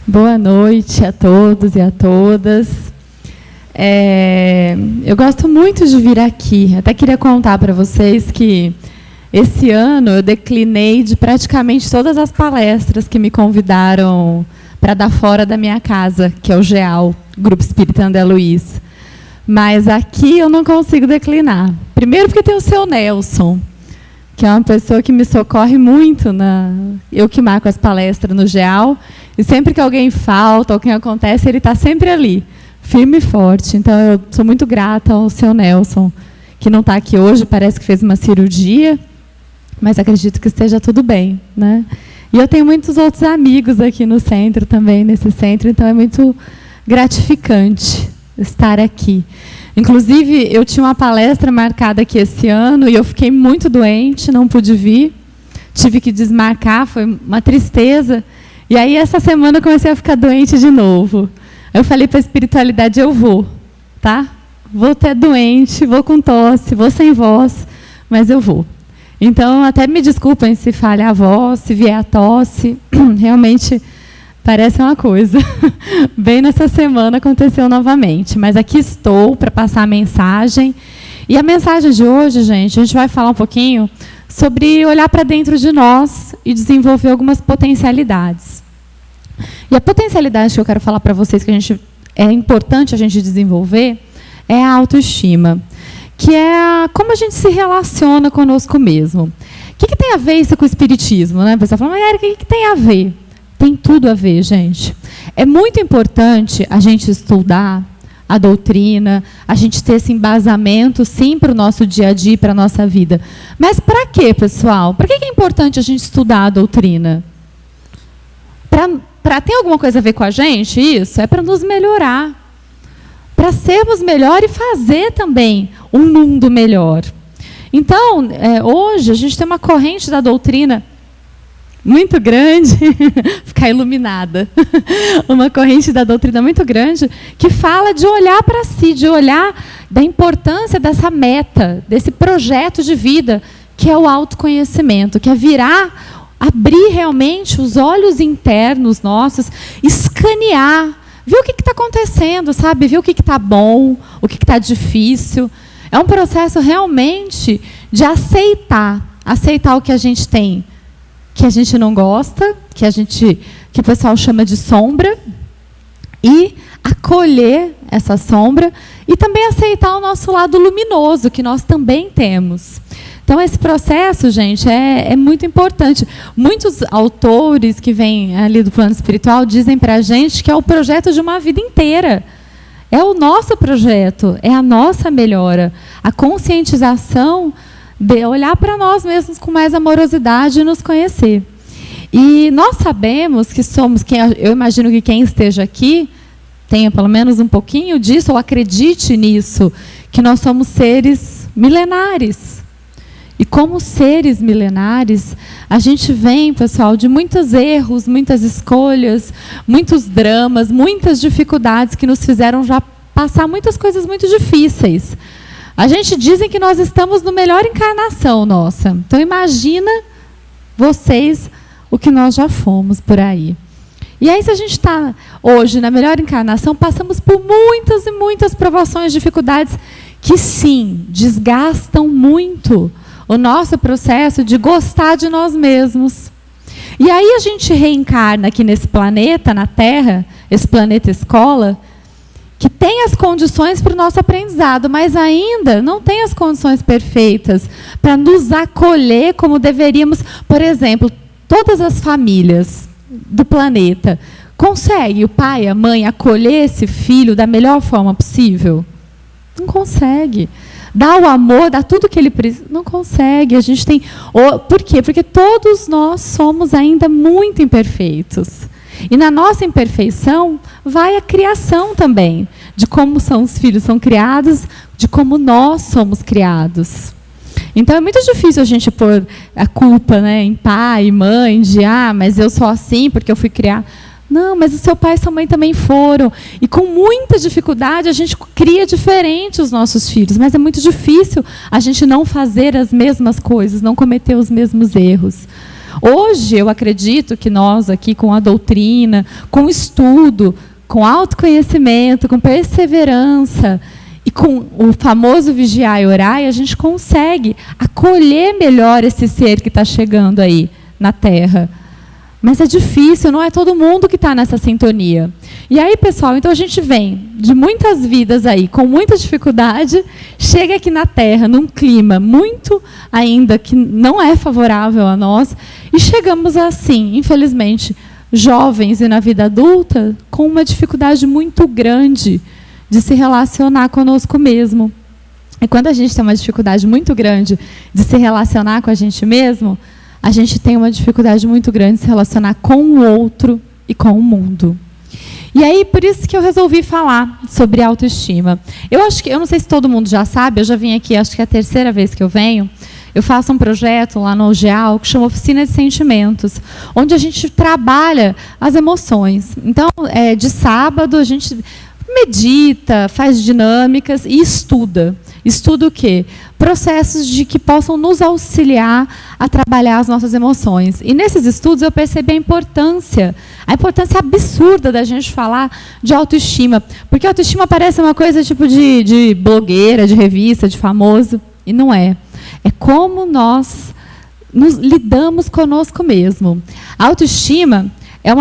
Boa noite a todos e a todas. Eu gosto muito de vir aqui. Até queria contar para vocês que esse ano eu declinei de praticamente todas as palestras que me convidaram para dar fora da minha casa, que é o GEAL, Grupo Espírita André Luiz. Mas aqui eu não consigo declinar. Primeiro porque tem o seu Nelson, que é uma pessoa que me socorre muito. Eu que marco as palestras no GEAL, e sempre que alguém falta, alguém acontece, ele está sempre ali, firme e forte. Então, eu sou muito grata ao seu Nelson, que não está aqui hoje, parece que fez uma cirurgia, mas acredito que esteja tudo bem, né? E eu tenho muitos outros amigos aqui no centro também, nesse centro, então é muito gratificante estar aqui. Inclusive, eu tinha uma palestra marcada aqui esse ano e eu fiquei muito doente, não pude vir, tive que desmarcar, foi uma tristeza. E aí, essa semana, eu comecei a ficar doente de novo. Eu falei para a espiritualidade, eu vou, tá? Vou até doente, vou com tosse, vou sem voz, mas eu vou. Então, até me desculpem se falha a voz, se vier a tosse, realmente parece uma coisa. Bem nessa semana aconteceu novamente, mas aqui estou para passar a mensagem. E a mensagem de hoje, gente, a gente vai falar um pouquinho sobre olhar para dentro de nós e desenvolver algumas potencialidades. E a potencialidade que eu quero falar para vocês que é importante a gente desenvolver é a autoestima, que é como a gente se relaciona conosco mesmo. O que tem a ver isso com o espiritismo, né? A pessoa fala, mas Érica, o que tem a ver? Tem tudo a ver, gente. É muito importante a gente estudar a doutrina, a gente ter esse embasamento, sim, para o nosso dia a dia, para a nossa vida. Mas para quê, pessoal? Para que é importante a gente estudar a doutrina? Para ter alguma coisa a ver com a gente, isso? É para nos melhorar. Para sermos melhor e fazer também um mundo melhor. Então, hoje, a gente tem uma corrente da doutrina muito grande, ficar iluminada, uma corrente da doutrina muito grande, que fala de olhar para si, de olhar da importância dessa meta, desse projeto de vida, que é o autoconhecimento, que é abrir realmente os olhos internos nossos, escanear, ver o que está acontecendo, sabe? Ver o que está bom, o que está difícil. É um processo realmente de aceitar o que a gente tem, que a gente não gosta, que o pessoal chama de sombra, e acolher essa sombra, e também aceitar o nosso lado luminoso, que nós também temos. Então, esse processo, gente, é muito importante. Muitos autores que vêm ali do plano espiritual dizem para a gente que é o projeto de uma vida inteira. É o nosso projeto, é a nossa melhora, a conscientização de olhar para nós mesmos com mais amorosidade e nos conhecer. E nós sabemos que eu imagino que quem esteja aqui tenha pelo menos um pouquinho disso, ou acredite nisso, que nós somos seres milenares. E como seres milenares, a gente vem, pessoal, de muitos erros, muitas escolhas, muitos dramas, muitas dificuldades que nos fizeram já passar muitas coisas muito difíceis. A gente dizem que nós estamos no melhor encarnação nossa. Então, imagina vocês o que nós já fomos por aí. E aí, se a gente está hoje na melhor encarnação, passamos por muitas e muitas provações, dificuldades que, sim, desgastam muito o nosso processo de gostar de nós mesmos. E aí a gente reencarna aqui nesse planeta, na Terra, esse planeta escola, que tem as condições para o nosso aprendizado, mas ainda não tem as condições perfeitas para nos acolher como deveríamos. Por exemplo, todas as famílias do planeta conseguem o pai, a mãe, acolher esse filho da melhor forma possível? Não consegue. Dá o amor, dá tudo que ele precisa. Não consegue. A gente tem. Por quê? Porque todos nós somos ainda muito imperfeitos. E na nossa imperfeição vai a criação também, de como os filhos são criados, de como nós somos criados. Então é muito difícil a gente pôr a culpa, né, em pai e mãe, de mas eu sou assim porque eu fui criar. Não, mas o seu pai e sua mãe também foram. E com muita dificuldade a gente cria diferente os nossos filhos. Mas é muito difícil a gente não fazer as mesmas coisas, não cometer os mesmos erros. Hoje, eu acredito que nós aqui, com a doutrina, com estudo, com autoconhecimento, com perseverança e com o famoso vigiar e orar, a gente consegue acolher melhor esse ser que está chegando aí na Terra. Mas é difícil, não é todo mundo que está nessa sintonia. E aí, pessoal, então a gente vem de muitas vidas aí, com muita dificuldade, chega aqui na Terra, num clima muito ainda que não é favorável a nós, e chegamos assim, infelizmente, jovens e na vida adulta, com uma dificuldade muito grande de se relacionar conosco mesmo. E quando a gente tem uma dificuldade muito grande de se relacionar com a gente mesmo, a gente tem uma dificuldade muito grande de se relacionar com o outro e com o mundo. E aí, por isso que eu resolvi falar sobre autoestima. Eu não sei se todo mundo já sabe, eu já vim aqui, acho que é a terceira vez que eu venho. Eu faço um projeto lá no OGEAL que chama Oficina de Sentimentos, onde a gente trabalha as emoções. Então, de sábado, a gente medita, faz dinâmicas e estuda. Estuda o quê? Processos que possam nos auxiliar a trabalhar as nossas emoções. E nesses estudos eu percebi a importância absurda da gente falar de autoestima. Porque autoestima parece uma coisa tipo de blogueira, de revista, de famoso. E não é. É como nós nos lidamos conosco mesmo. A autoestima é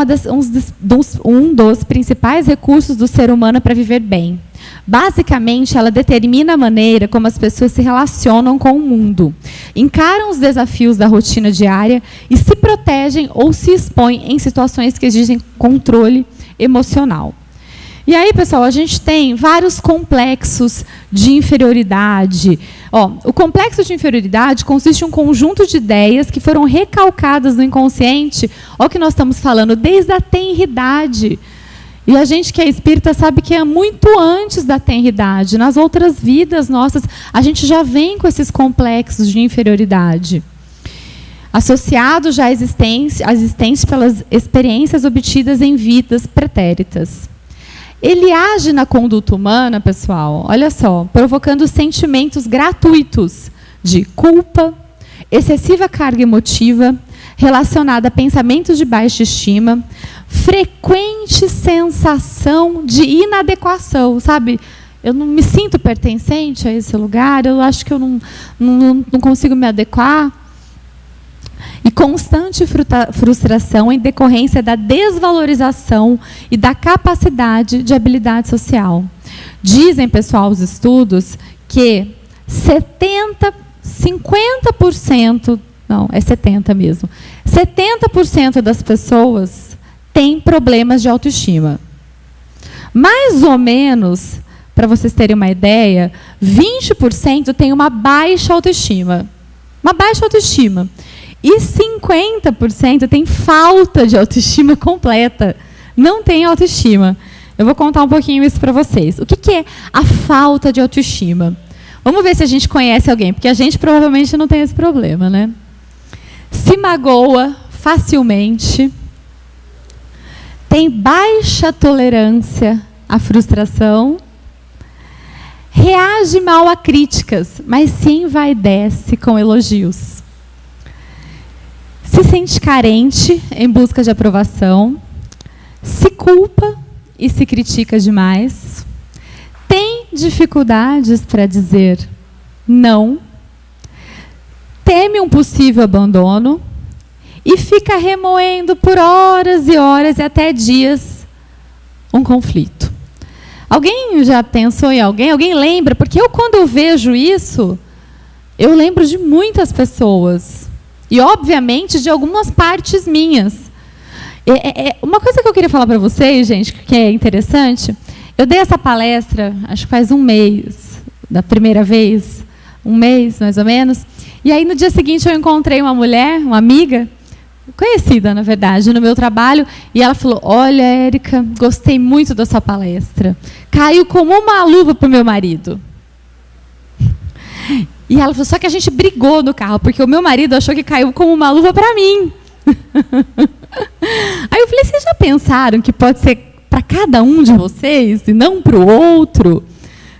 um dos principais recursos do ser humano para viver bem. Basicamente, ela determina a maneira como as pessoas se relacionam com o mundo, encaram os desafios da rotina diária e se protegem ou se expõem em situações que exigem controle emocional. E aí, pessoal, a gente tem vários complexos de inferioridade. O complexo de inferioridade consiste em um conjunto de ideias que foram recalcadas no inconsciente, o que nós estamos falando, desde a tenridade. E a gente que é espírita sabe que é muito antes da tenridade. Nas outras vidas nossas, a gente já vem com esses complexos de inferioridade, associados já existentes pelas experiências obtidas em vidas pretéritas. Ele age na conduta humana, pessoal, olha só, provocando sentimentos gratuitos de culpa, excessiva carga emotiva, relacionada a pensamentos de baixa estima, frequente sensação de inadequação, sabe? Eu não me sinto pertencente a esse lugar, eu acho que eu não consigo me adequar. E constante frustração em decorrência da desvalorização e da capacidade de habilidade social. Dizem, pessoal, os estudos, que 50%, não, é 70% mesmo, 70% das pessoas têm problemas de autoestima. Mais ou menos, para vocês terem uma ideia, 20% têm uma baixa autoestima. Uma baixa autoestima. E 50% tem falta de autoestima completa. Não tem autoestima. Eu vou contar um pouquinho isso para vocês. O que é a falta de autoestima? Vamos ver se a gente conhece alguém, porque a gente provavelmente não tem esse problema, né? Se magoa facilmente, tem baixa tolerância à frustração, reage mal a críticas, mas se envaidece com elogios. Se sente carente em busca de aprovação, se culpa e se critica demais, tem dificuldades para dizer não, teme um possível abandono e fica remoendo por horas e horas e até dias um conflito. Alguém já pensou em alguém? Alguém lembra? Porque quando eu vejo isso, eu lembro de muitas pessoas. E, obviamente, de algumas partes minhas. Uma coisa que eu queria falar para vocês, gente, que é interessante, eu dei essa palestra, acho que faz um mês, da primeira vez, um mês, mais ou menos, e aí, no dia seguinte, eu encontrei uma mulher, uma amiga, conhecida, na verdade, no meu trabalho, e ela falou, olha, Érica, gostei muito da sua palestra. Caiu como uma luva para o meu marido. E ela falou, só que a gente brigou no carro, porque o meu marido achou que caiu como uma luva para mim. Aí eu falei, vocês já pensaram que pode ser para cada um de vocês e não para o outro?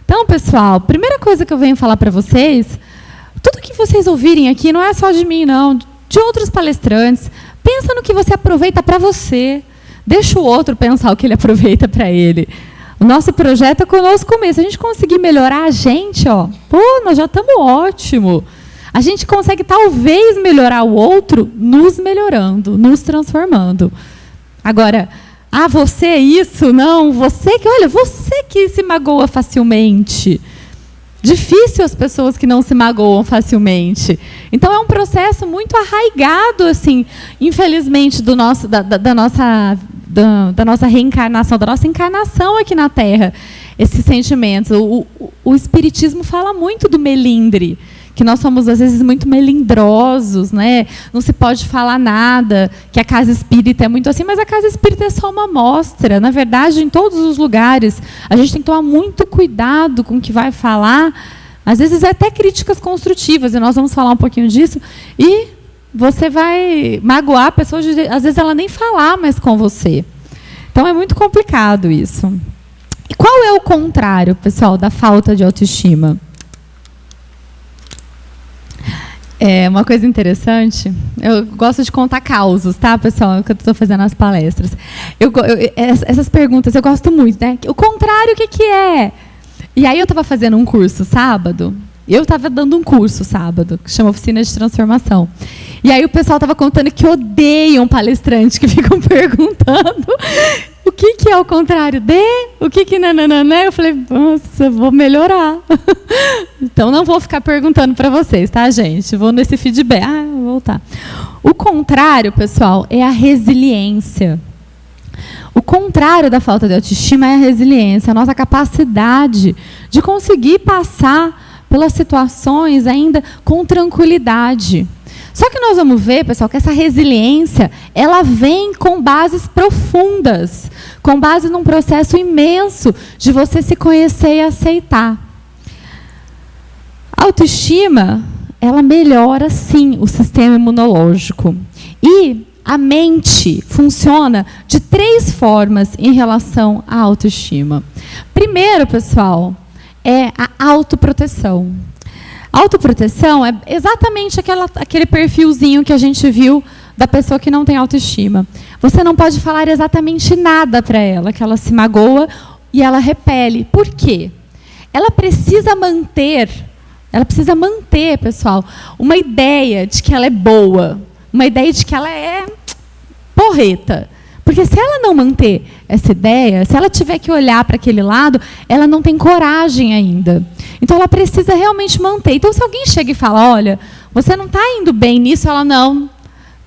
Então, pessoal, primeira coisa que eu venho falar para vocês, tudo que vocês ouvirem aqui não é só de mim, não, de outros palestrantes. Pensa no que você aproveita para você. Deixa o outro pensar o que ele aproveita para ele. O nosso projeto é conosco mesmo. Se a gente conseguir melhorar a gente, nós já estamos ótimo. A gente consegue talvez melhorar o outro nos melhorando, nos transformando. Agora, você é isso? Não, você que se magoa facilmente. Difícil as pessoas que não se magoam facilmente. Então, é um processo muito arraigado, assim, infelizmente, da nossa reencarnação, da nossa encarnação aqui na Terra, esses sentimentos. O Espiritismo fala muito do melindre, que nós somos, às vezes, muito melindrosos, né? Não se pode falar nada, que a casa espírita é muito assim, mas a casa espírita é só uma amostra. Na verdade, em todos os lugares, a gente tem que tomar muito cuidado com o que vai falar, às vezes até críticas construtivas, e nós vamos falar um pouquinho disso, e você vai magoar a pessoa, às vezes ela nem falar mais com você. Então, é muito complicado isso. E qual é o contrário, pessoal, da falta de autoestima? Uma coisa interessante, eu gosto de contar causos, tá, pessoal, que eu estou fazendo as palestras. Essas perguntas eu gosto muito, né? O contrário, o que é? E aí eu estava fazendo um curso sábado, dando um curso sábado, que chama Oficina de Transformação. E aí o pessoal estava contando que odeiam palestrantes que ficam perguntando o que é o contrário de, o que nananana. Eu falei, nossa, vou melhorar. Então, não vou ficar perguntando para vocês, tá, gente? Vou nesse feedback. Vou voltar. O contrário, pessoal, é a resiliência. O contrário da falta de autoestima é a resiliência, a nossa capacidade de conseguir passar pelas situações ainda com tranquilidade. Só que nós vamos ver, pessoal, que essa resiliência, ela vem com bases profundas, com base num processo imenso de você se conhecer e aceitar. A autoestima, ela melhora, sim, o sistema imunológico. E a mente funciona de 3 formas em relação à autoestima. Primeiro, pessoal, é a autoproteção. Autoproteção é exatamente aquele perfilzinho que a gente viu da pessoa que não tem autoestima. Você não pode falar exatamente nada para ela, que ela se magoa e ela repele. Por quê? Ela precisa manter, pessoal, uma ideia de que ela é boa, uma ideia de que ela é porreta. Porque se ela não manter essa ideia, se ela tiver que olhar para aquele lado, ela não tem coragem ainda. Então, ela precisa realmente manter. Então, se alguém chega e fala, olha, você não está indo bem nisso, ela não,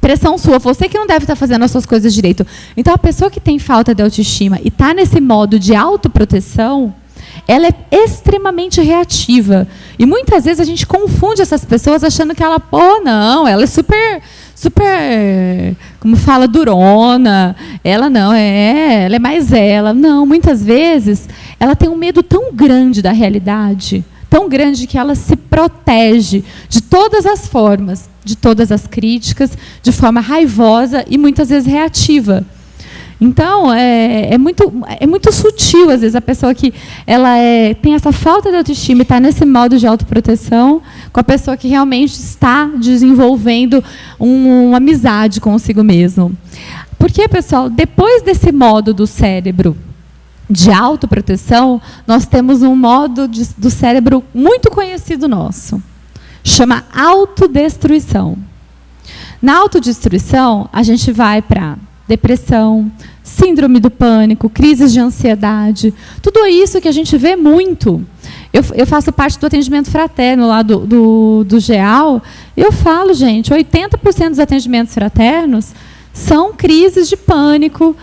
pressão sua, você que não deve estar fazendo as suas coisas direito. Então, a pessoa que tem falta de autoestima e está nesse modo de autoproteção, ela é extremamente reativa. E muitas vezes a gente confunde essas pessoas achando que ela, ela é super, como fala, durona. Ela não, ela é mais ela. Não, muitas vezes ela tem um medo tão grande da realidade, tão grande que ela se protege de todas as formas, de todas as críticas, de forma raivosa e muitas vezes reativa. Então, é muito sutil, às vezes, a pessoa que ela tem essa falta de autoestima e está nesse modo de autoproteção, com a pessoa que realmente está desenvolvendo uma amizade consigo mesmo. Porque, pessoal, depois desse modo do cérebro de autoproteção, nós temos um modo do cérebro muito conhecido nosso. Chama autodestruição. Na autodestruição, a gente vai para depressão, síndrome do pânico, crises de ansiedade, tudo isso que a gente vê muito. Eu faço parte do atendimento fraterno lá do GEAL, eu falo, gente, 80% dos atendimentos fraternos são crises de pânico,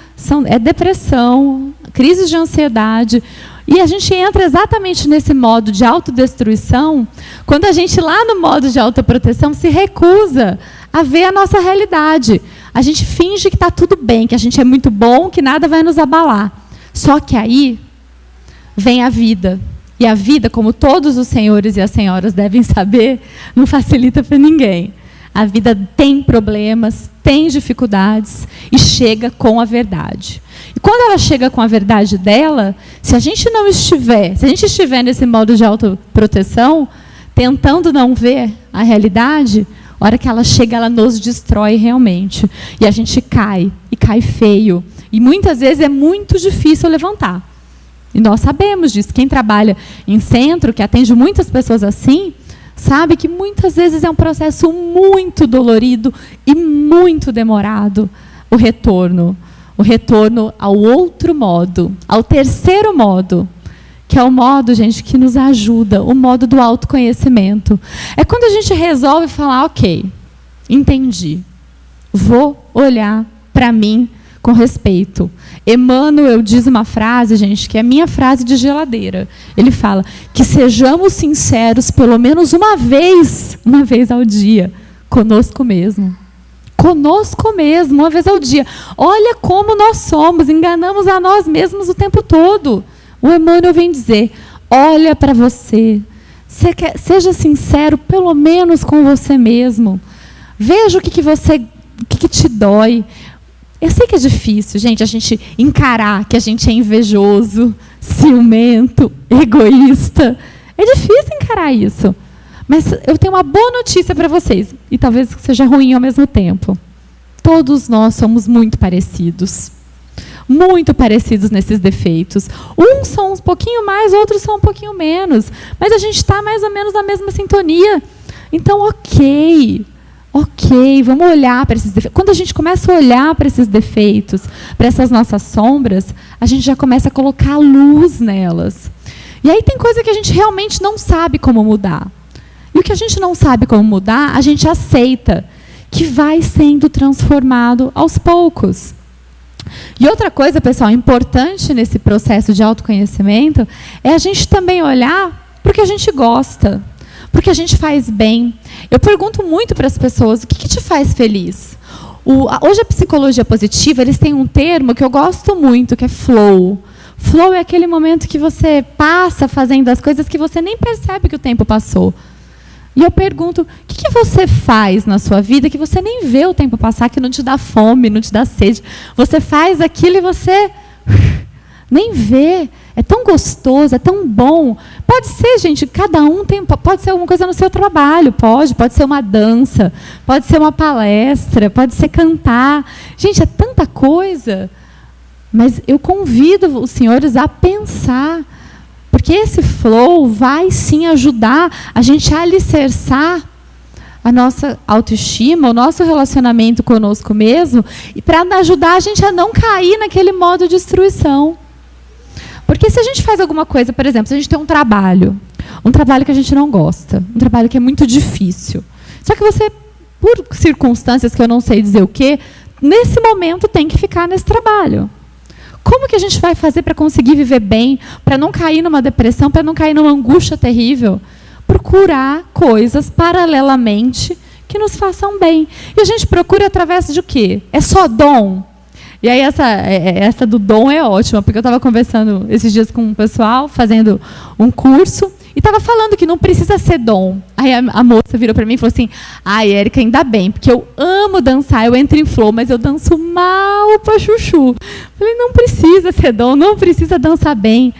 é depressão, crises de ansiedade. E a gente entra exatamente nesse modo de autodestruição quando a gente, lá no modo de autoproteção, se recusa a ver a nossa realidade. A gente finge que está tudo bem, que a gente é muito bom, que nada vai nos abalar. Só que aí vem a vida. E a vida, como todos os senhores e as senhoras devem saber, não facilita para ninguém. A vida tem problemas, tem dificuldades e chega com a verdade. E quando ela chega com a verdade dela, se a gente estiver nesse modo de autoproteção, tentando não ver a realidade, A hora que ela chega, ela nos destrói realmente. E a gente cai, e cai feio. E muitas vezes é muito difícil levantar. E nós sabemos disso. Quem trabalha em centro, que atende muitas pessoas assim, sabe que muitas vezes é um processo muito dolorido e muito demorado o retorno. O retorno ao outro modo, ao terceiro modo, que é o modo, gente, que nos ajuda, o modo do autoconhecimento. É quando a gente resolve falar, ok, entendi, vou olhar para mim com respeito. Emmanuel diz uma frase, gente, que é a minha frase de geladeira. Ele fala que sejamos sinceros pelo menos uma vez ao dia, conosco mesmo. Conosco mesmo, uma vez ao dia. Olha como nós somos, enganamos a nós mesmos o tempo todo. O Emmanuel vem dizer, olha para você, seja sincero pelo menos com você mesmo. Veja o que te dói. Eu sei que é difícil, gente, a gente encarar que a gente é invejoso, ciumento, egoísta. É difícil encarar isso. Mas eu tenho uma boa notícia para vocês, e talvez seja ruim ao mesmo tempo. Todos nós somos muito parecidos. Muito parecidos nesses defeitos. Uns são um pouquinho mais, outros são um pouquinho menos. Mas a gente está mais ou menos na mesma sintonia. Então, ok, vamos olhar para esses defeitos. Quando a gente começa a olhar para esses defeitos, para essas nossas sombras, a gente já começa a colocar luz nelas. E aí tem coisa que a gente realmente não sabe como mudar. E o que a gente não sabe como mudar, a gente aceita, que vai sendo transformado aos poucos. E outra coisa, pessoal, importante nesse processo de autoconhecimento, é a gente também olhar para o que a gente gosta, porque a gente faz bem. Eu pergunto muito para as pessoas, o que te faz feliz? Hoje a psicologia positiva, eles têm um termo que eu gosto muito, que é flow. Flow é aquele momento que você passa fazendo as coisas que você nem percebe que o tempo passou. E eu pergunto, o que você faz na sua vida que você nem vê o tempo passar, que não te dá fome, não te dá sede? Você faz aquilo e você nem vê. É tão gostoso, é tão bom. Pode ser, gente, cada um tem... Pode ser alguma coisa no seu trabalho, pode ser uma dança, pode ser uma palestra, pode ser cantar. Gente, é tanta coisa. Mas eu convido os senhores a pensar, porque esse flow vai sim ajudar a gente a alicerçar a nossa autoestima, o nosso relacionamento conosco mesmo, e para ajudar a gente a não cair naquele modo de destruição. Porque se a gente faz alguma coisa, por exemplo, se a gente tem um trabalho que a gente não gosta, um trabalho que é muito difícil, só que você, por circunstâncias que eu não sei dizer o quê, nesse momento tem que ficar nesse trabalho. Como que a gente vai fazer para conseguir viver bem, para não cair numa depressão, para não cair numa angústia terrível? Procurar coisas paralelamente que nos façam bem. E a gente procura através de o quê? É só dom? E aí essa do dom é ótima, porque eu estava conversando esses dias com um pessoal, fazendo um curso, e estava falando que não precisa ser dom. Aí a moça virou para mim e falou assim, ai, Érica, ainda bem, porque eu amo dançar, eu entro em flow, mas eu danço mal para chuchu. Falei, não precisa ser dom, não precisa dançar bem.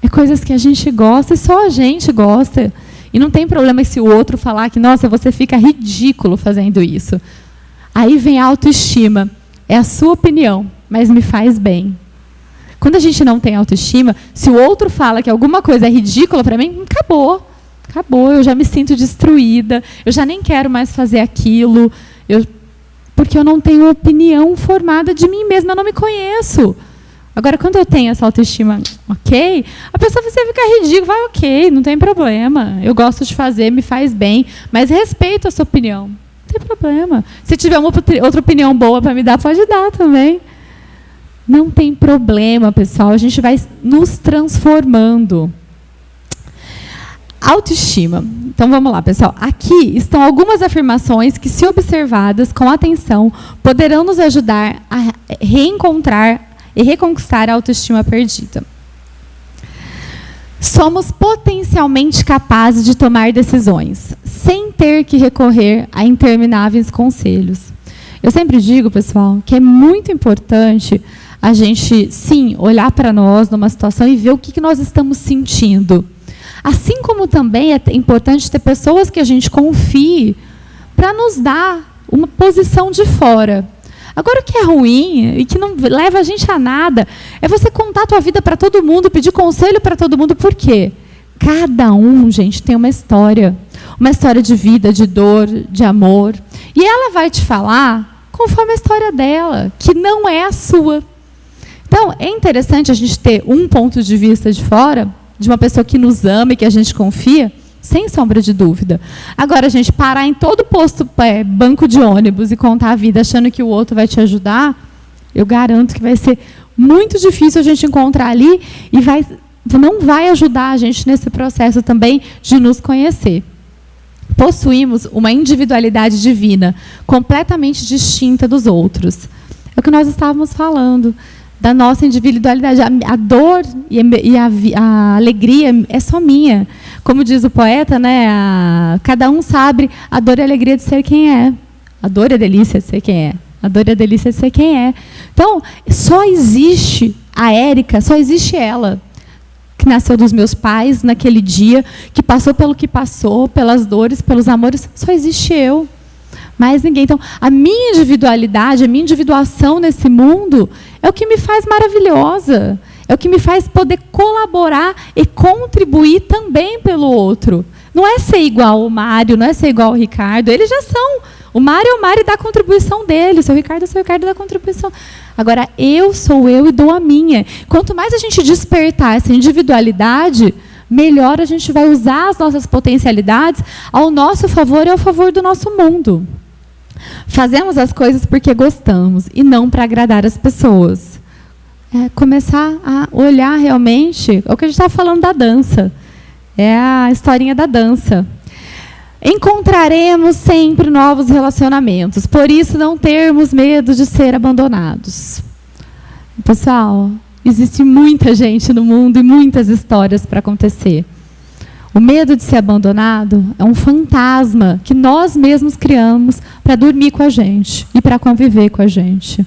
É coisas que a gente gosta e só a gente gosta. E não tem problema se o outro falar que, nossa, você fica ridículo fazendo isso. Aí vem a autoestima. É a sua opinião, mas me faz bem. Quando a gente não tem autoestima, se o outro fala que alguma coisa é ridícula para mim, acabou. Acabou, eu já me sinto destruída, eu já nem quero mais fazer aquilo, porque eu não tenho opinião formada de mim mesma, eu não me conheço. Agora, quando eu tenho essa autoestima, ok, a pessoa vai ficar ridícula, vai ok, não tem problema. Eu gosto de fazer, me faz bem, mas respeito a sua opinião. Não tem problema. Se tiver outra opinião boa para me dar, pode dar também. Não tem problema, pessoal. A gente vai nos transformando. Autoestima. Então, vamos lá, pessoal. Aqui estão algumas afirmações que, se observadas com atenção, poderão nos ajudar a reencontrar e reconquistar a autoestima perdida. Somos potencialmente capazes de tomar decisões, sem ter que recorrer a intermináveis conselhos. Eu sempre digo, pessoal, que é muito importante a gente, sim, olhar para nós numa situação e ver o que nós estamos sentindo. Assim como também é importante ter pessoas que a gente confie para nos dar uma posição de fora. Agora, o que é ruim e que não leva a gente a nada é você contar a tua vida para todo mundo, pedir conselho para todo mundo. Por quê? Cada um, gente, tem uma história de vida, de dor, de amor. E ela vai te falar conforme a história dela, que não é a sua. Então, é interessante a gente ter um ponto de vista de fora, de uma pessoa que nos ama e que a gente confia, sem sombra de dúvida. Agora, a gente parar em todo banco de ônibus e contar a vida achando que o outro vai te ajudar, eu garanto que vai ser muito difícil a gente encontrar ali e não vai ajudar a gente nesse processo também de nos conhecer. Possuímos uma individualidade divina, completamente distinta dos outros. É o que nós estávamos falando, da nossa individualidade. A dor e a alegria é só minha. Como diz o poeta, né, cada um sabe a dor e a alegria de ser quem é. A dor e a delícia de ser quem é. A dor e a delícia de ser quem é. Então, só existe a Érica, só existe ela, que nasceu dos meus pais naquele dia, que passou pelo que passou, pelas dores, pelos amores, só existe eu. Mais ninguém. Então, a minha individualidade, a minha individuação nesse mundo é o que me faz maravilhosa. É o que me faz poder colaborar e contribuir também pelo outro. Não é ser igual ao Mário, não é ser igual ao Ricardo. Eles já são. O Mário é o Mário e dá a contribuição dele. O seu Ricardo é o seu Ricardo e dá a contribuição. Agora, eu sou eu e dou a minha. Quanto mais a gente despertar essa individualidade, melhor a gente vai usar as nossas potencialidades ao nosso favor e ao favor do nosso mundo. Fazemos as coisas porque gostamos e não para agradar as pessoas. Começar a olhar realmente, é o que a gente estava falando da dança. É a historinha da dança. Encontraremos sempre novos relacionamentos, por isso não termos medo de ser abandonados. Pessoal, existe muita gente no mundo e muitas histórias para acontecer. O medo de ser abandonado é um fantasma que nós mesmos criamos para dormir com a gente e para conviver com a gente.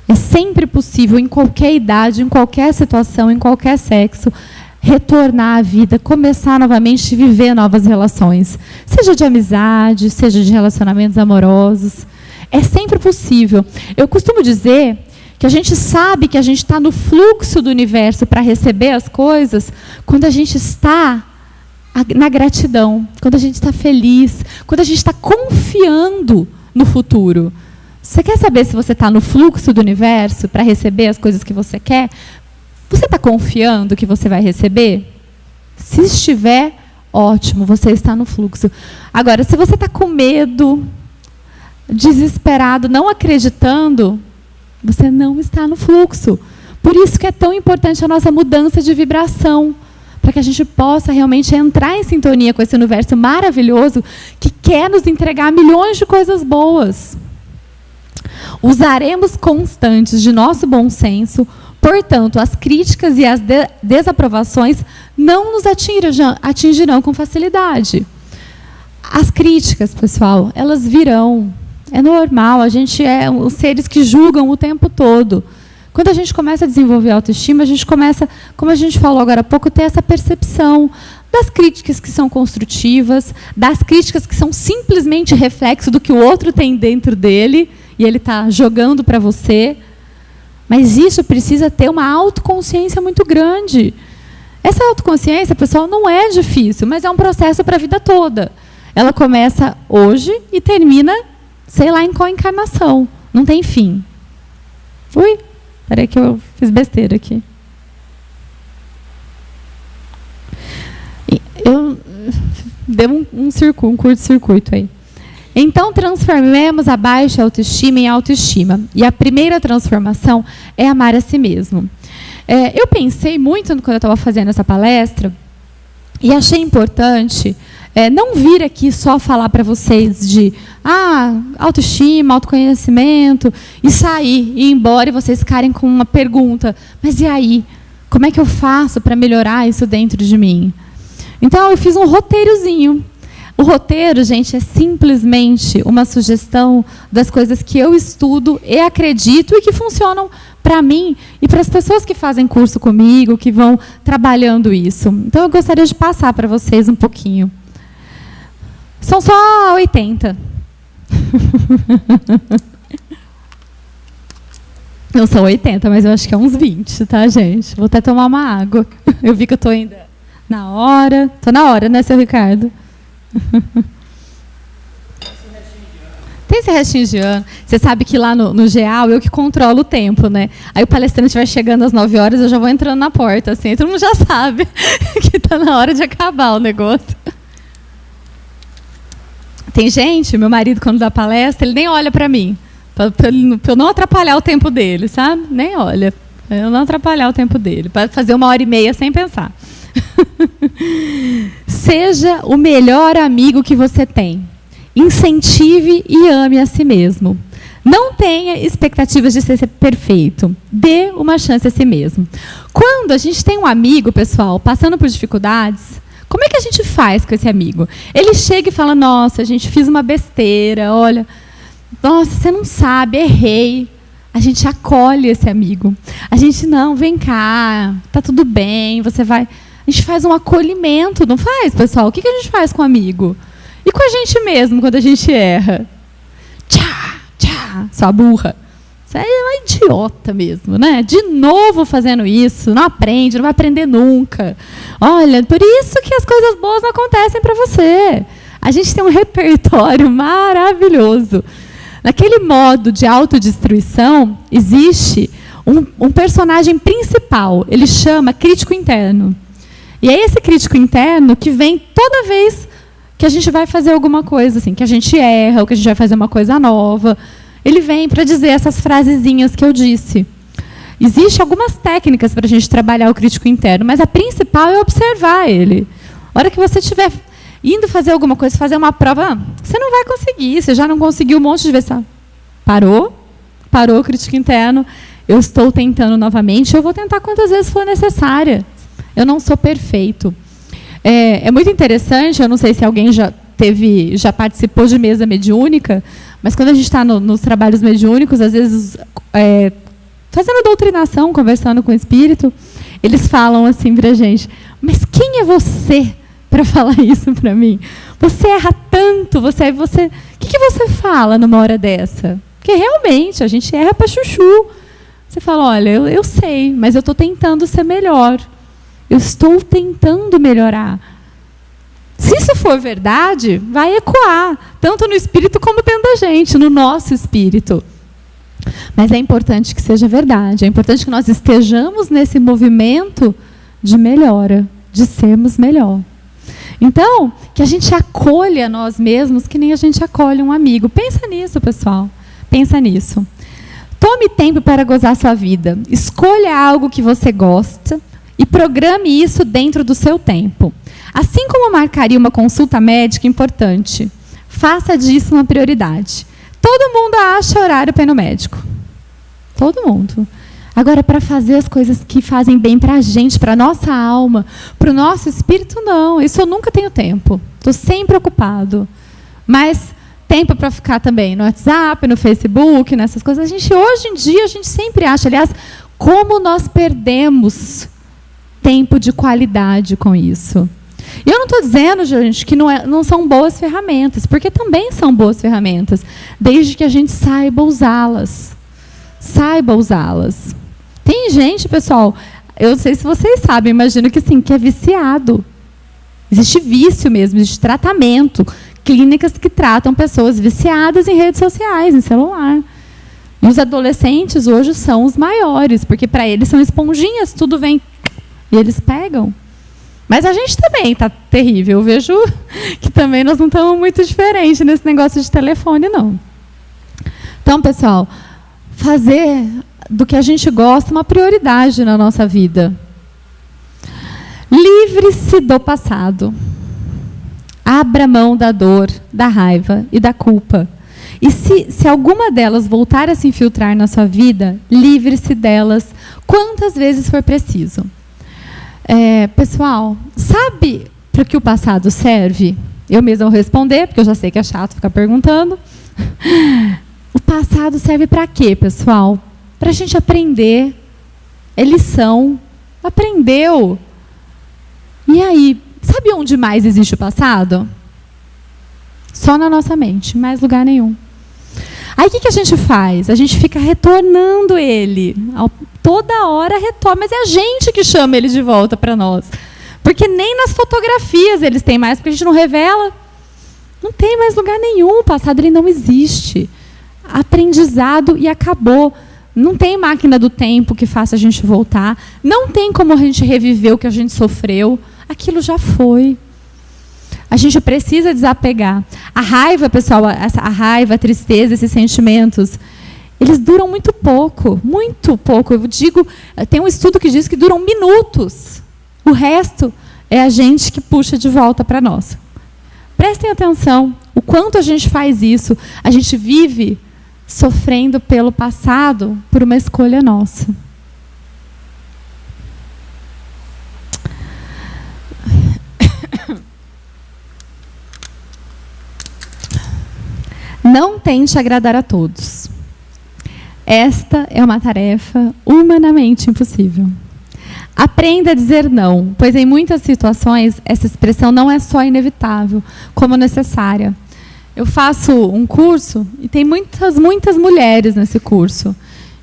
É sempre possível, em qualquer idade, em qualquer situação, em qualquer sexo, retornar à vida, começar novamente e viver novas relações. Seja de amizade, seja de relacionamentos amorosos. É sempre possível. Eu costumo dizer que a gente sabe que a gente está no fluxo do universo para receber as coisas quando a gente está na gratidão, quando a gente está feliz, quando a gente está confiando no futuro. Você quer saber se você está no fluxo do universo para receber as coisas que você quer? Você está confiando que você vai receber? Se estiver, ótimo, você está no fluxo. Agora, se você está com medo, desesperado, não acreditando, você não está no fluxo. Por isso que é tão importante a nossa mudança de vibração, para que a gente possa realmente entrar em sintonia com esse universo maravilhoso que quer nos entregar milhões de coisas boas. Usaremos constantes de nosso bom senso, portanto, as críticas e as desaprovações não nos atingirão com facilidade. As críticas, pessoal, elas virão. É normal, a gente é os seres que julgam o tempo todo. Quando a gente começa a desenvolver autoestima, a gente começa, como a gente falou agora há pouco, ter essa percepção das críticas que são construtivas, das críticas que são simplesmente reflexo do que o outro tem dentro dele, e ele está jogando para você. Mas isso precisa ter uma autoconsciência muito grande. Essa autoconsciência, pessoal, não é difícil, mas é um processo para a vida toda. Ela começa hoje e termina, sei lá, em qual encarnação. Não tem fim. Ui, peraí que eu fiz besteira aqui. Eu dei um curto-circuito aí. Então, transformemos a baixa autoestima em autoestima. E a primeira transformação é amar a si mesmo. Eu pensei muito quando eu estava fazendo essa palestra e achei importante não vir aqui só falar para vocês de autoestima, autoconhecimento, e sair, e ir embora e vocês ficarem com uma pergunta. Mas e aí? Como é que eu faço para melhorar isso dentro de mim? Então, eu fiz um roteirozinho. O roteiro, gente, é simplesmente uma sugestão das coisas que eu estudo e acredito e que funcionam para mim e para as pessoas que fazem curso comigo, que vão trabalhando isso. Então, eu gostaria de passar para vocês um pouquinho. São só 80. Não são 80, mas eu acho que é uns 20, tá, gente? Vou até tomar uma água. Eu vi que eu estou ainda na hora. Estou na hora, né, seu Ricardo? Tem esse restinho de ano. Você sabe que lá no GEAL, eu que controlo o tempo, né? Aí o palestrante vai chegando às 9 horas, eu já vou entrando na porta, assim. Todo mundo já sabe que está na hora de acabar o negócio. Tem gente, meu marido, quando dá palestra, ele nem olha para mim. Para eu não atrapalhar o tempo dele, sabe? Nem olha. Para eu não atrapalhar o tempo dele. Para fazer 1h30 sem pensar. Seja o melhor amigo que você tem. Incentive e ame a si mesmo. Não tenha expectativas de ser perfeito. Dê uma chance a si mesmo. Quando a gente tem um amigo, pessoal, passando por dificuldades, como é que a gente faz com esse amigo? Ele chega e fala, nossa, a gente fiz uma besteira, olha, nossa, você não sabe, errei. A gente acolhe esse amigo. A gente, não, vem cá, tá tudo bem, você vai... A gente faz um acolhimento, não faz, pessoal? O que a gente faz com o amigo? E com a gente mesmo, quando a gente erra? Tchá, tchá, sua burra. Você é uma idiota mesmo, né? De novo fazendo isso, não aprende, não vai aprender nunca. Olha, por isso que as coisas boas não acontecem para você. A gente tem um repertório maravilhoso. Naquele modo de autodestruição, existe um personagem principal. Ele chama crítico interno. E é esse crítico interno que vem toda vez que a gente vai fazer alguma coisa, assim, que a gente erra, ou que a gente vai fazer uma coisa nova. Ele vem para dizer essas frasezinhas que eu disse. Existem algumas técnicas para a gente trabalhar o crítico interno, mas a principal é observar ele. A hora que você estiver indo fazer alguma coisa, fazer uma prova, você não vai conseguir, você já não conseguiu um monte de vezes. Parou o crítico interno, eu estou tentando novamente, eu vou tentar quantas vezes for necessária. Eu não sou perfeito. É muito interessante, eu não sei se alguém já participou de mesa mediúnica, mas quando a gente está nos trabalhos mediúnicos, às vezes, fazendo doutrinação, conversando com o espírito, eles falam assim para a gente, mas quem é você para falar isso para mim? Você erra tanto, o que você fala numa hora dessa? Porque realmente, a gente erra para chuchu. Você fala, olha, eu sei, mas eu estou tentando ser melhor. Eu estou tentando melhorar. Se isso for verdade, vai ecoar, tanto no espírito como dentro da gente, no nosso espírito. Mas é importante que seja verdade, é importante que nós estejamos nesse movimento de melhora, de sermos melhor. Então, que a gente acolha nós mesmos que nem a gente acolhe um amigo. Pensa nisso, pessoal. Pensa nisso. Tome tempo para gozar sua vida. Escolha algo que você gosta e programe isso dentro do seu tempo. Assim como marcaria uma consulta médica importante, faça disso uma prioridade. Todo mundo acha horário para ir no médico. Todo mundo. Agora, para fazer as coisas que fazem bem para a gente, para a nossa alma, para o nosso espírito, não. Isso eu nunca tenho tempo. Estou sempre ocupado. Mas tempo para ficar também no WhatsApp, no Facebook, nessas coisas. Hoje em dia, a gente sempre acha. Aliás, como nós perdemos tempo de qualidade com isso. E eu não estou dizendo, gente, que não são boas ferramentas, porque também são boas ferramentas, desde que a gente saiba usá-las. Saiba usá-las. Tem gente, pessoal, eu não sei se vocês sabem, imagino que sim, que é viciado. Existe vício mesmo, existe tratamento. Clínicas que tratam pessoas viciadas em redes sociais, em celular. E os adolescentes hoje são os maiores, porque para eles são esponjinhas, tudo vem e eles pegam. Mas a gente também está terrível. Eu vejo que também nós não estamos muito diferentes nesse negócio de telefone, não. Então, pessoal, fazer do que a gente gosta uma prioridade na nossa vida. Livre-se do passado. Abra mão da dor, da raiva e da culpa. E se alguma delas voltar a se infiltrar na sua vida, livre-se delas quantas vezes for preciso. Pessoal, sabe para que o passado serve? Eu mesma vou responder, porque eu já sei que é chato ficar perguntando. O passado serve para quê, pessoal? Para a gente aprender. É lição. Aprendeu. E aí, sabe onde mais existe o passado? Só na nossa mente, mais lugar nenhum. Aí o que a gente faz? A gente fica retornando ele. Toda hora retorna, mas é a gente que chama ele de volta para nós. Porque nem nas fotografias eles têm mais, porque a gente não revela. Não tem mais lugar nenhum, o passado ele não existe. Aprendizado e acabou. Não tem máquina do tempo que faça a gente voltar. Não tem como a gente reviver o que a gente sofreu. Aquilo já foi. A gente precisa desapegar. A raiva, pessoal, a raiva, a tristeza, esses sentimentos, eles duram muito pouco, muito pouco. Eu digo, tem um estudo que diz que duram minutos. O resto é a gente que puxa de volta para nós. Prestem atenção, o quanto a gente faz isso. A gente vive sofrendo pelo passado por uma escolha nossa. Não tente agradar a todos. Esta é uma tarefa humanamente impossível. Aprenda a dizer não, pois em muitas situações essa expressão não é só inevitável, como necessária. Eu faço um curso e tem muitas mulheres nesse curso.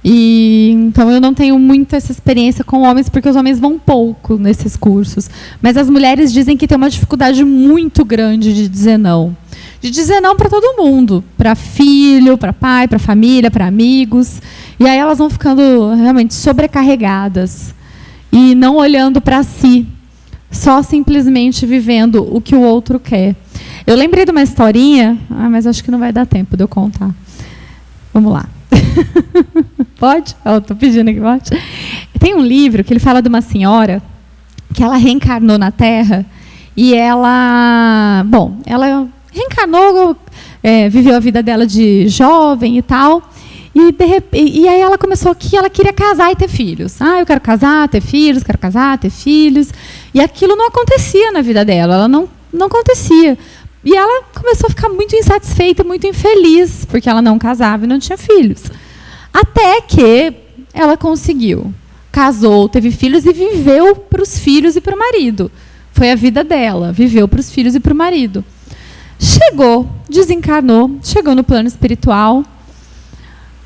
Então eu não tenho muito essa experiência com homens, porque os homens vão pouco nesses cursos. Mas as mulheres dizem que tem uma dificuldade muito grande de dizer não. De dizer não para todo mundo, para filho, para pai, para família, para amigos. E aí elas vão ficando realmente sobrecarregadas e não olhando para si, só simplesmente vivendo o que o outro quer. Eu lembrei de uma historinha, mas acho que não vai dar tempo de eu contar. Vamos lá. Pode? Estou pedindo aqui, pode? Tem um livro que ele fala de uma senhora que ela reencarnou na Terra e ela reencarnou, viveu a vida dela de jovem e tal, e aí ela começou que ela queria casar e ter filhos. Eu quero casar, ter filhos, quero casar, ter filhos. E aquilo não acontecia na vida dela, ela não acontecia. E ela começou a ficar muito insatisfeita, muito infeliz, porque ela não casava e não tinha filhos. Até que ela conseguiu. Casou, teve filhos e viveu para os filhos e para o marido. Foi a vida dela, viveu para os filhos e para o marido. Chegou, desencarnou, chegou no plano espiritual,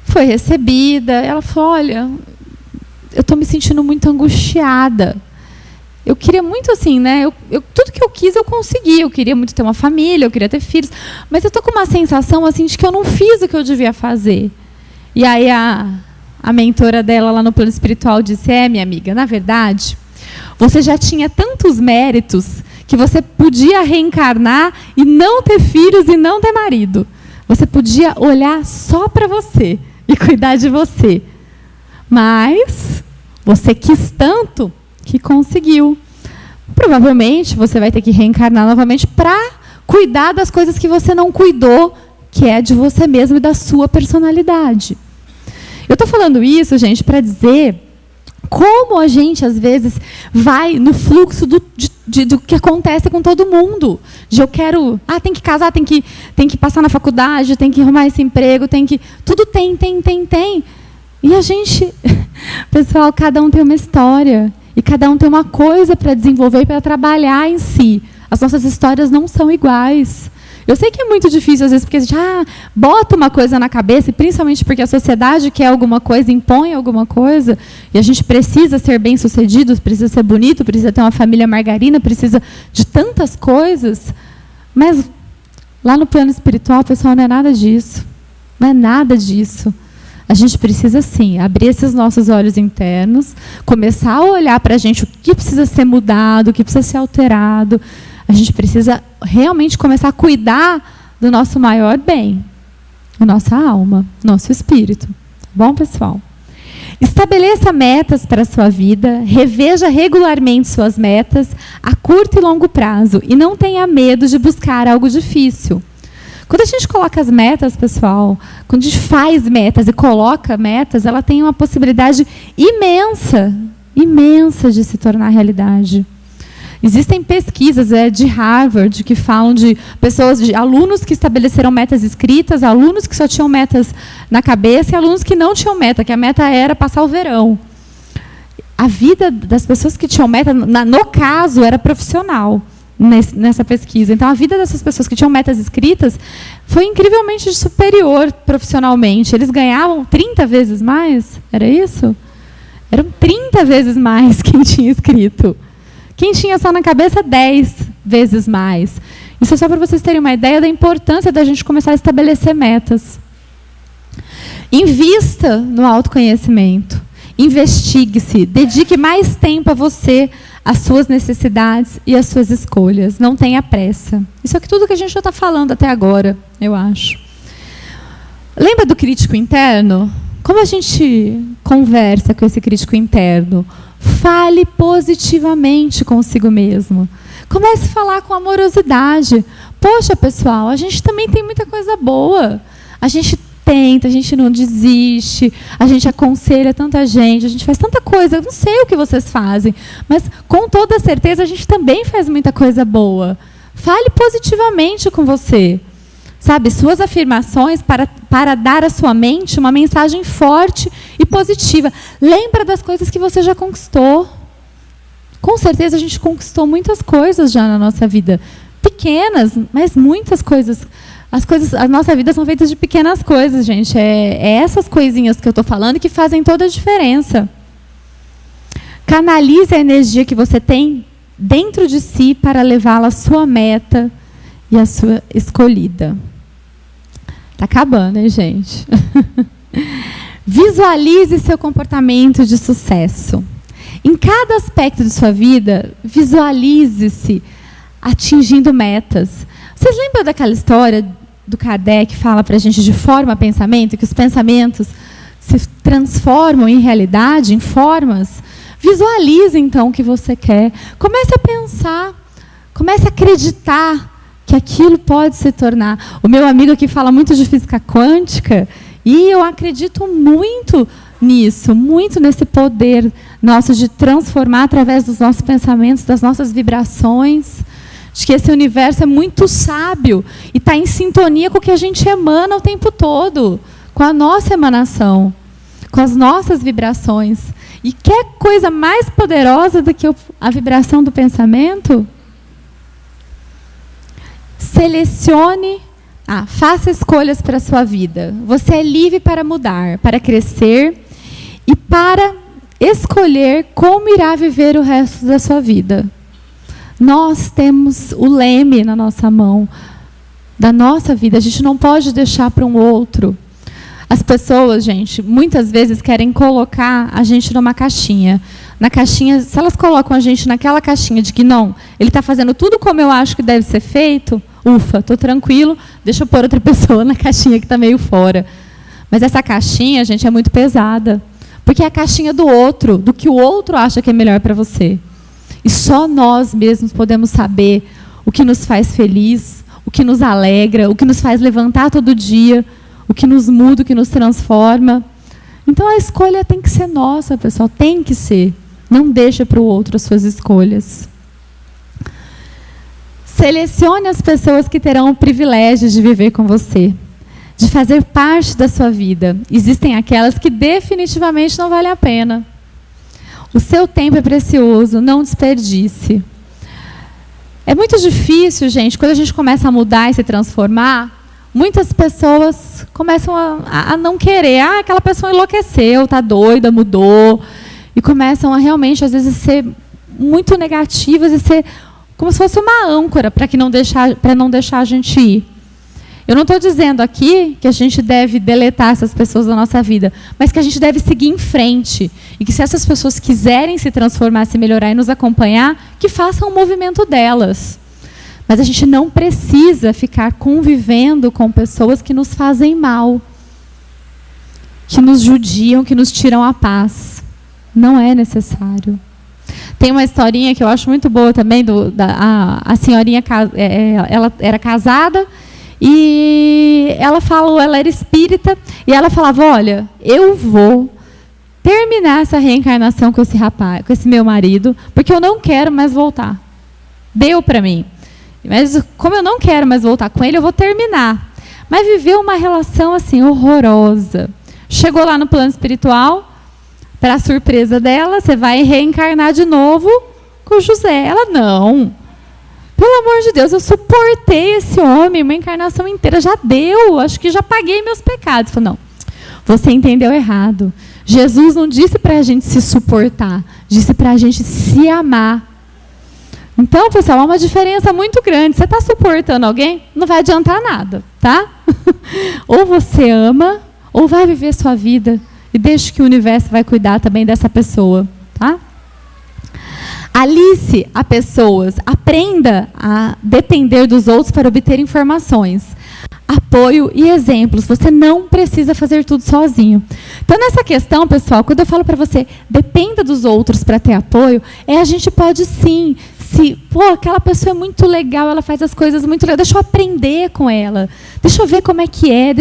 foi recebida. Ela falou, olha, eu estou me sentindo muito angustiada. Eu queria muito assim, né? Tudo que eu quis, eu consegui. Eu queria muito ter uma família, eu queria ter filhos. Mas eu estou com uma sensação assim, de que eu não fiz o que eu devia fazer. E aí a mentora dela lá no plano espiritual disse, minha amiga, na verdade, você já tinha tantos méritos que você podia reencarnar e não ter filhos e não ter marido. Você podia olhar só para você e cuidar de você. Mas você quis tanto que conseguiu. Provavelmente você vai ter que reencarnar novamente para cuidar das coisas que você não cuidou, que é de você mesmo e da sua personalidade. Eu estou falando isso, gente, para dizer como a gente, às vezes, vai no fluxo do que acontece com todo mundo. De eu quero... tem que casar, tem que passar na faculdade, tem que arrumar esse emprego, tem que... Tudo tem. E a gente... Pessoal, cada um tem uma história. E cada um tem uma coisa para desenvolver e para trabalhar em si. As nossas histórias não são iguais. Eu sei que é muito difícil, às vezes, porque a gente bota uma coisa na cabeça, e principalmente porque a sociedade quer alguma coisa, impõe alguma coisa, e a gente precisa ser bem-sucedido, precisa ser bonito, precisa ter uma família margarina, precisa de tantas coisas. Mas lá no plano espiritual, pessoal, não é nada disso. Não é nada disso. A gente precisa, sim, abrir esses nossos olhos internos, começar a olhar para a gente o que precisa ser mudado, o que precisa ser alterado. A gente precisa realmente começar a cuidar do nosso maior bem, a nossa alma, nosso espírito. Tá bom, pessoal? Estabeleça metas para a sua vida, reveja regularmente suas metas a curto e longo prazo e não tenha medo de buscar algo difícil. Quando a gente coloca as metas, pessoal, quando a gente faz metas e coloca metas, ela tem uma possibilidade imensa de se tornar realidade. Existem pesquisas de Harvard que falam de pessoas, de alunos que estabeleceram metas escritas, alunos que só tinham metas na cabeça e alunos que não tinham meta, que a meta era passar o verão. A vida das pessoas que tinham meta, no caso, era profissional. nessa pesquisa. Então, a vida dessas pessoas que tinham metas escritas foi incrivelmente superior profissionalmente. Eles ganhavam 30 vezes mais, era isso? Eram 30 vezes mais quem tinha escrito. Quem tinha só na cabeça, 10 vezes mais. Isso é só para vocês terem uma ideia da importância da gente começar a estabelecer metas. Invista no autoconhecimento. Investigue-se. Dedique mais tempo a você, às suas necessidades e às suas escolhas. Não tenha pressa. Isso é tudo que a gente já está falando até agora, eu acho. Lembra do crítico interno? Como a gente conversa com esse crítico interno? Fale positivamente consigo mesmo. Comece a falar com amorosidade. Poxa, pessoal, a gente também tem muita coisa boa. A gente tenta, a gente não desiste, a gente aconselha tanta gente, a gente faz tanta coisa. Eu não sei o que vocês fazem, mas com toda certeza a gente também faz muita coisa boa. Fale positivamente com você. Sabe, suas afirmações para dar à sua mente uma mensagem forte e positiva. Lembra das coisas que você já conquistou. Com certeza a gente conquistou muitas coisas já na nossa vida. Pequenas, mas muitas coisas. A nossa vida são feitas de pequenas coisas, gente. É essas coisinhas que eu estou falando que fazem toda a diferença. Canalize a energia que você tem dentro de si para levá-la à sua meta e à sua escolhida. Está acabando, hein, gente? Visualize seu comportamento de sucesso. Em cada aspecto de sua vida, visualize-se atingindo metas. Vocês lembram daquela história do Kardec que fala para a gente de forma a pensamento, que os pensamentos se transformam em realidade, em formas? Visualize, então, o que você quer. Comece a pensar, comece a acreditar que aquilo pode se tornar. O meu amigo aqui fala muito de física quântica, e eu acredito muito nisso, muito nesse poder nosso de transformar através dos nossos pensamentos, das nossas vibrações. Acho que esse universo é muito sábio e está em sintonia com o que a gente emana o tempo todo, com a nossa emanação, com as nossas vibrações. E quer coisa mais poderosa do que a vibração do pensamento? Selecione, faça escolhas para a sua vida. Você é livre para mudar, para crescer e para escolher como irá viver o resto da sua vida. Nós temos o leme na nossa mão, da nossa vida. A gente não pode deixar para um outro. As pessoas, gente, muitas vezes querem colocar a gente numa caixinha. Na caixinha, se elas colocam a gente naquela caixinha de que não, ele está fazendo tudo como eu acho que deve ser feito, ufa, estou tranquilo, deixa eu pôr outra pessoa na caixinha que está meio fora. Mas essa caixinha, gente, é muito pesada. Porque é a caixinha do outro, do que o outro acha que é melhor para você. E só nós mesmos podemos saber o que nos faz feliz, o que nos alegra, o que nos faz levantar todo dia, o que nos muda, o que nos transforma. Então, a escolha tem que ser nossa, pessoal. Tem que ser. Não deixa para o outro as suas escolhas. Selecione as pessoas que terão o privilégio de viver com você, de fazer parte da sua vida. Existem aquelas que definitivamente não valem a pena. O seu tempo é precioso, não desperdice. É muito difícil, gente, quando a gente começa a mudar e se transformar, muitas pessoas começam a não querer. Aquela pessoa enlouqueceu, está doida, mudou. E começam a realmente, às vezes, ser muito negativas e ser como se fosse uma âncora para não deixar a gente ir. Eu não estou dizendo aqui que a gente deve deletar essas pessoas da nossa vida, mas que a gente deve seguir em frente. E que se essas pessoas quiserem se transformar, se melhorar e nos acompanhar, que façam o movimento delas. Mas a gente não precisa ficar convivendo com pessoas que nos fazem mal, que nos judiam, que nos tiram a paz. Não é necessário. Tem uma historinha que eu acho muito boa também, a senhorinha, ela era casada, e ela era espírita, e ela falava, olha, eu vou terminar essa reencarnação com esse rapaz, com esse meu marido, porque eu não quero mais voltar. Deu para mim. Mas como eu não quero mais voltar com ele, eu vou terminar. Mas viveu uma relação assim horrorosa. Chegou lá no plano espiritual, para a surpresa dela, você vai reencarnar de novo com o José. Ela, não. Pelo amor de Deus, eu suportei esse homem uma encarnação inteira, já deu, acho que já paguei meus pecados. Falei, não, você entendeu errado. Jesus não disse para a gente se suportar, disse para a gente se amar. Então, pessoal, há uma diferença muito grande. Você está suportando alguém, não vai adiantar nada, tá? Ou você ama, ou vai viver sua vida e deixa que o universo vai cuidar também dessa pessoa, tá? Alice a pessoas, aprenda a depender dos outros para obter informações, apoio e exemplos. Você não precisa fazer tudo sozinho. Então, nessa questão, pessoal, quando eu falo para você, dependa dos outros para ter apoio, a gente pode sim, aquela pessoa é muito legal, ela faz as coisas muito legais, deixa eu aprender com ela, deixa eu ver como é que é,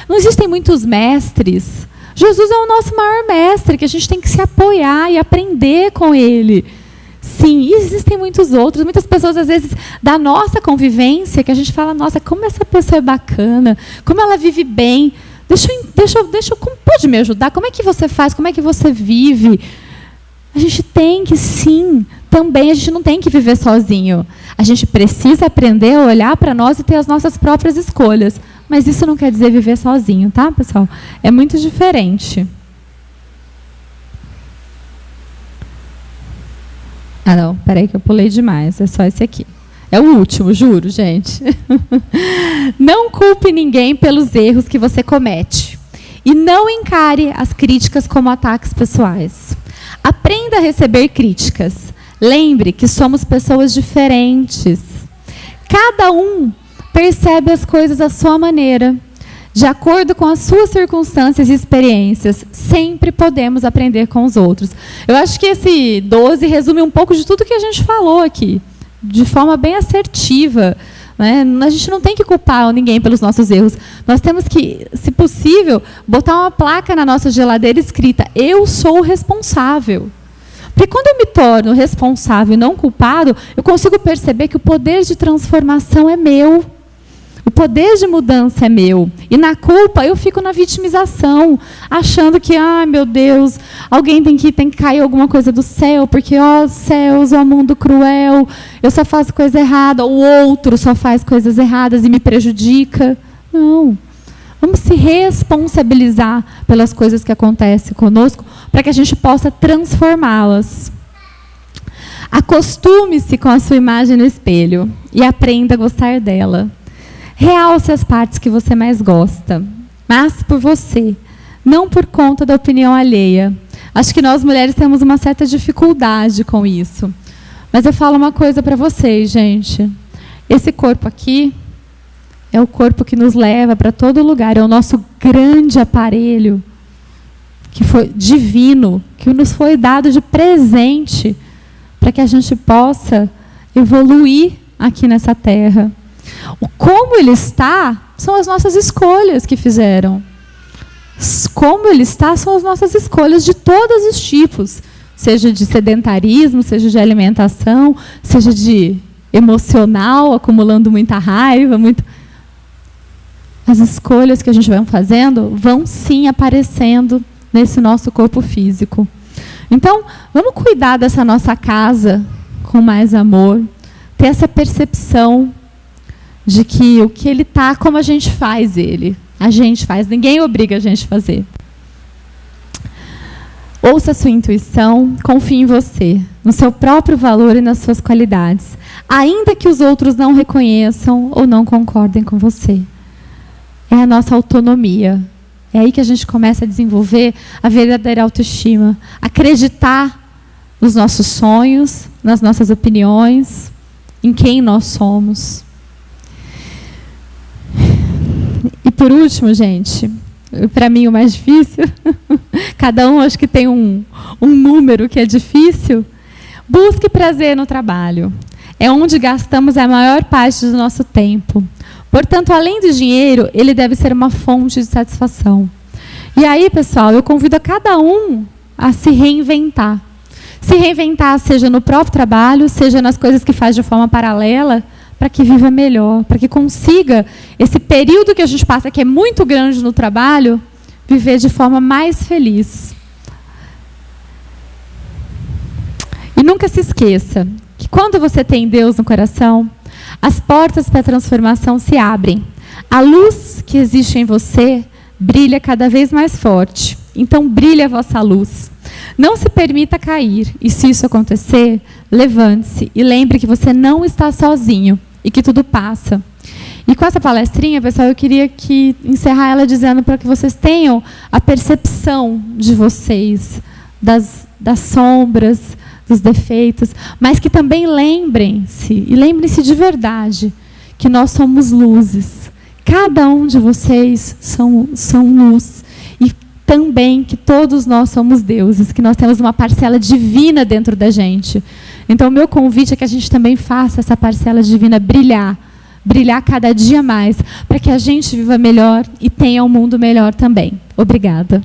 não existem muitos mestres. Jesus é o nosso maior mestre, que a gente tem que se apoiar e aprender com ele. Sim, e existem muitos outros, muitas pessoas, às vezes, da nossa convivência, que a gente fala, nossa, como essa pessoa é bacana, como ela vive bem, como pode me ajudar? Como é que você faz? Como é que você vive? A gente tem que, sim, também, a gente não tem que viver sozinho. A gente precisa aprender a olhar para nós e ter as nossas próprias escolhas. Mas isso não quer dizer viver sozinho, tá, pessoal? É muito diferente. Ah, não, peraí que eu pulei demais. É só esse aqui. É o último, juro, gente. Não culpe ninguém pelos erros que você comete. E não encare as críticas como ataques pessoais. Aprenda a receber críticas. Lembre que somos pessoas diferentes. Cada um percebe as coisas à sua maneira, de acordo com as suas circunstâncias e experiências. Sempre podemos aprender com os outros. Eu acho que esse 12 resume um pouco de tudo que a gente falou aqui, de forma bem assertiva. Né? A gente não tem que culpar ninguém pelos nossos erros. Nós temos que, se possível, botar uma placa na nossa geladeira escrita: eu sou o responsável. Porque quando eu me torno responsável e não culpado, eu consigo perceber que o poder de transformação é meu. O poder de mudança é meu. E na culpa, eu fico na vitimização, achando que, meu Deus, alguém tem que cair alguma coisa do céu, porque, céus, mundo cruel, eu só faço coisa errada, o outro só faz coisas erradas e me prejudica. Não. Vamos se responsabilizar pelas coisas que acontecem conosco, para que a gente possa transformá-las. Acostume-se com a sua imagem no espelho e aprenda a gostar dela. Realce as partes que você mais gosta, mas por você, não por conta da opinião alheia. Acho que nós mulheres temos uma certa dificuldade com isso. Mas eu falo uma coisa para vocês, gente. Esse corpo aqui é o corpo que nos leva para todo lugar, é o nosso grande aparelho, que foi divino, que nos foi dado de presente, para que a gente possa evoluir aqui nessa terra. O como ele está, são as nossas escolhas que fizeram. Como ele está, são as nossas escolhas de todos os tipos. Seja de sedentarismo, seja de alimentação, seja de emocional, acumulando muita raiva. As escolhas que a gente vai fazendo vão sim aparecendo nesse nosso corpo físico. Então, vamos cuidar dessa nossa casa com mais amor. Ter essa percepção de que o que ele está, como a gente faz ele. A gente faz, ninguém obriga a gente a fazer. Ouça a sua intuição, confie em você, no seu próprio valor e nas suas qualidades, ainda que os outros não reconheçam ou não concordem com você. É a nossa autonomia. É aí que a gente começa a desenvolver a verdadeira autoestima. Acreditar nos nossos sonhos, nas nossas opiniões, em quem nós somos. E por último, gente, para mim o mais difícil, cada um acho que tem um número que é difícil, busque prazer no trabalho. É onde gastamos a maior parte do nosso tempo. Portanto, além do dinheiro, ele deve ser uma fonte de satisfação. E aí, pessoal, eu convido a cada um a se reinventar. Se reinventar, seja no próprio trabalho, seja nas coisas que faz de forma paralela, para que viva melhor, para que consiga, esse período que a gente passa, que é muito grande no trabalho, viver de forma mais feliz. E nunca se esqueça que Quando você tem Deus no coração, as portas para a transformação se abrem. A luz que existe em você brilha cada vez mais forte. Então, brilhe a vossa luz. Não se permita cair. E se isso acontecer, levante-se e lembre que você não está sozinho e que tudo passa. E com essa palestrinha, pessoal, eu queria encerrar ela dizendo para que vocês tenham a percepção de vocês, das sombras, dos defeitos, mas que também lembrem-se de verdade, que nós somos luzes. Cada um de vocês são luz. E também que todos nós somos deuses, que nós temos uma parcela divina dentro da gente. Então, o meu convite é que a gente também faça essa parcela divina brilhar cada dia mais, para que a gente viva melhor e tenha um mundo melhor também. Obrigada.